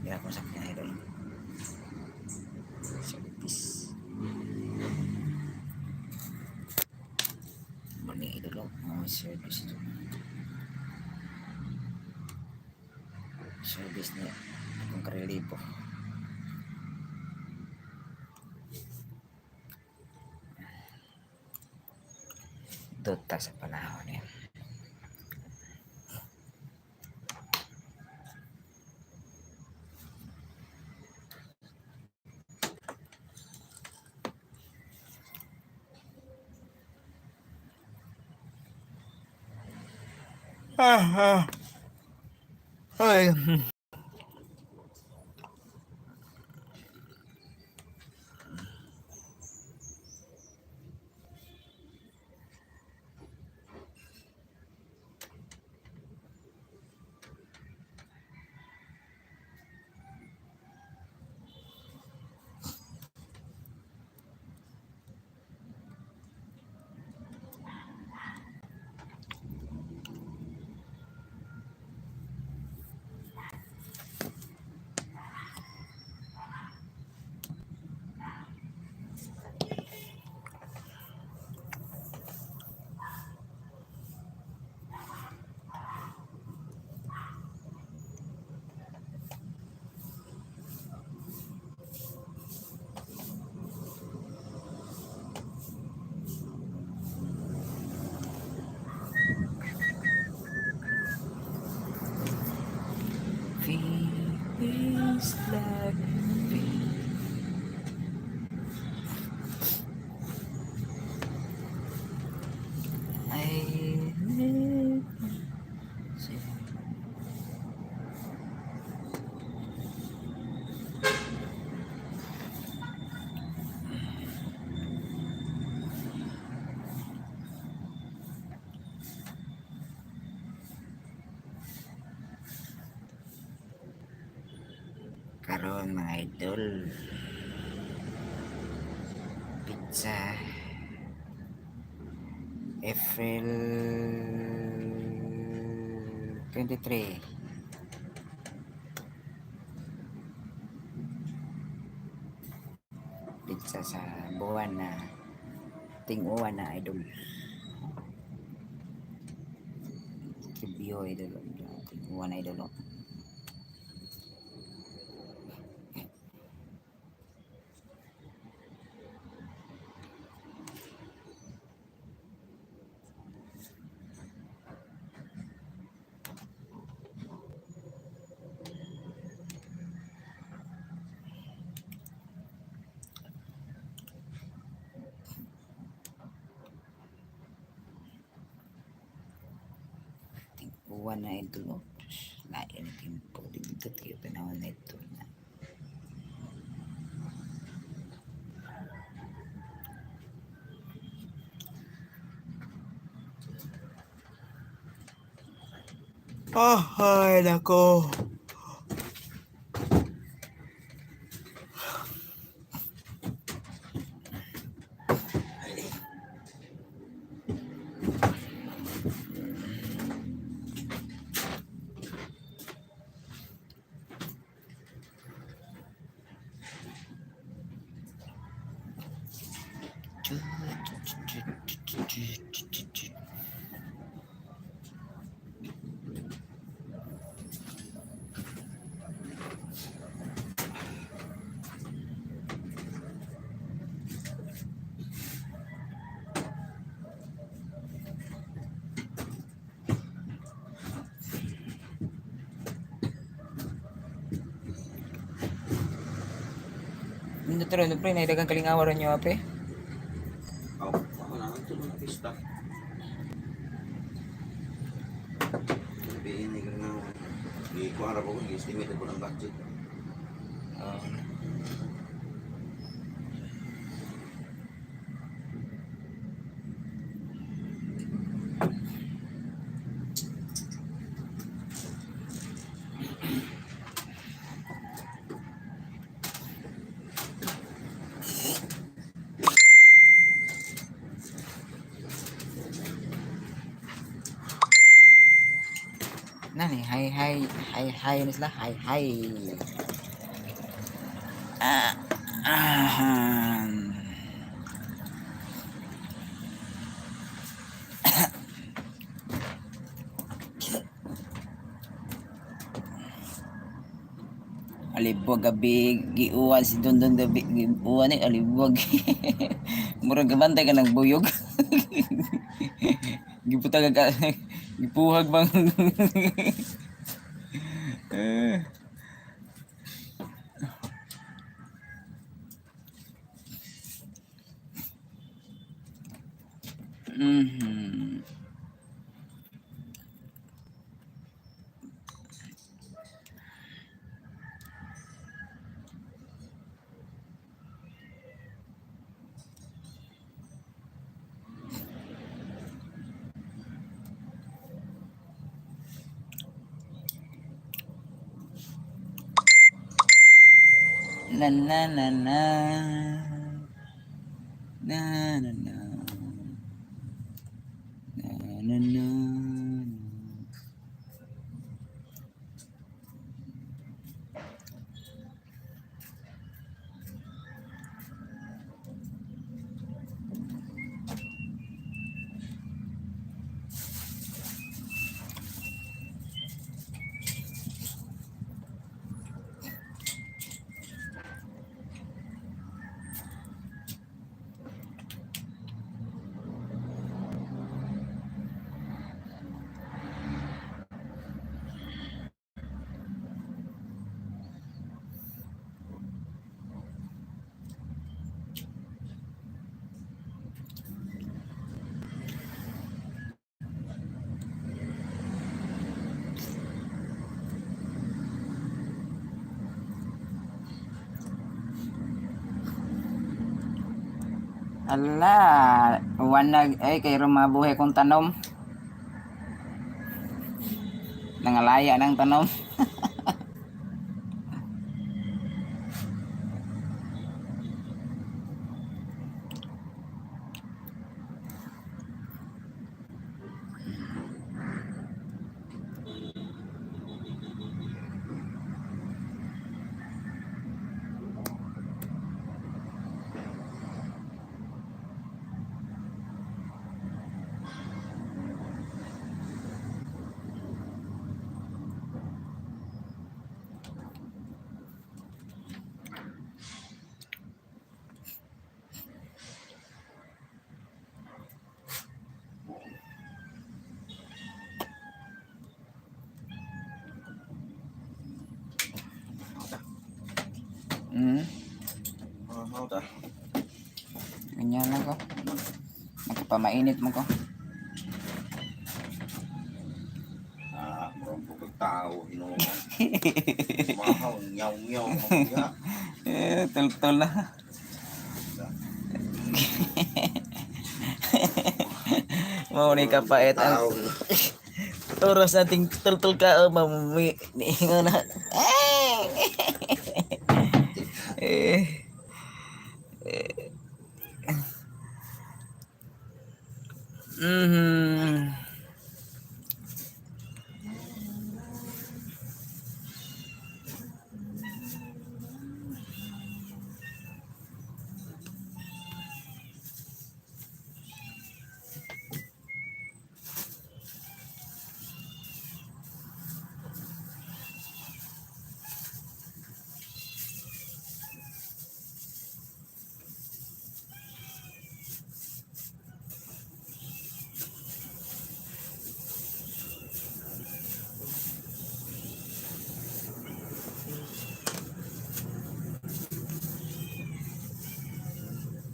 Hindi ako sa kanya idol. Service. Mali idol. Service ito. Service niya. Akong karelibo. Dota sa panahon yan. Ay. Feels like karon mga idol, pizza April 23 pizza sa buwan na ting-uwan na idol. Tribyo idol, ting-uwan na idol. Uwan na ito, no? Lain na timpo dito tayo panahon na ito na. Ay, nako. Nutro, pre, na dagang kalingawaran nyo, pre. Ako na, ito na pista. Sabihin ni Grangaw, i-kuharap ako, i-estimate ko ng budget. Nani, hi Hi na sila. Hi. Ah, ahan. Alibwag gabi giuwan si Dondon gabi giuwan ni alibwag. Murag gabantay ka ng buyog. Giputag ka gipuhag bang. Mhm. Na na na na. Na na na. Na na na. Ala, wanag ay kay mabuhay kong tanom. Nangalaya ng tanom. Ano ta? Ganyan lang ko. Nagpamainit mo ko. Marong pagod tao, hinuman. Mahaw, nyaw-nyaw. Tul-tul na. Mau ni kapait ang oras nating tul-tul ka mamumi ni na.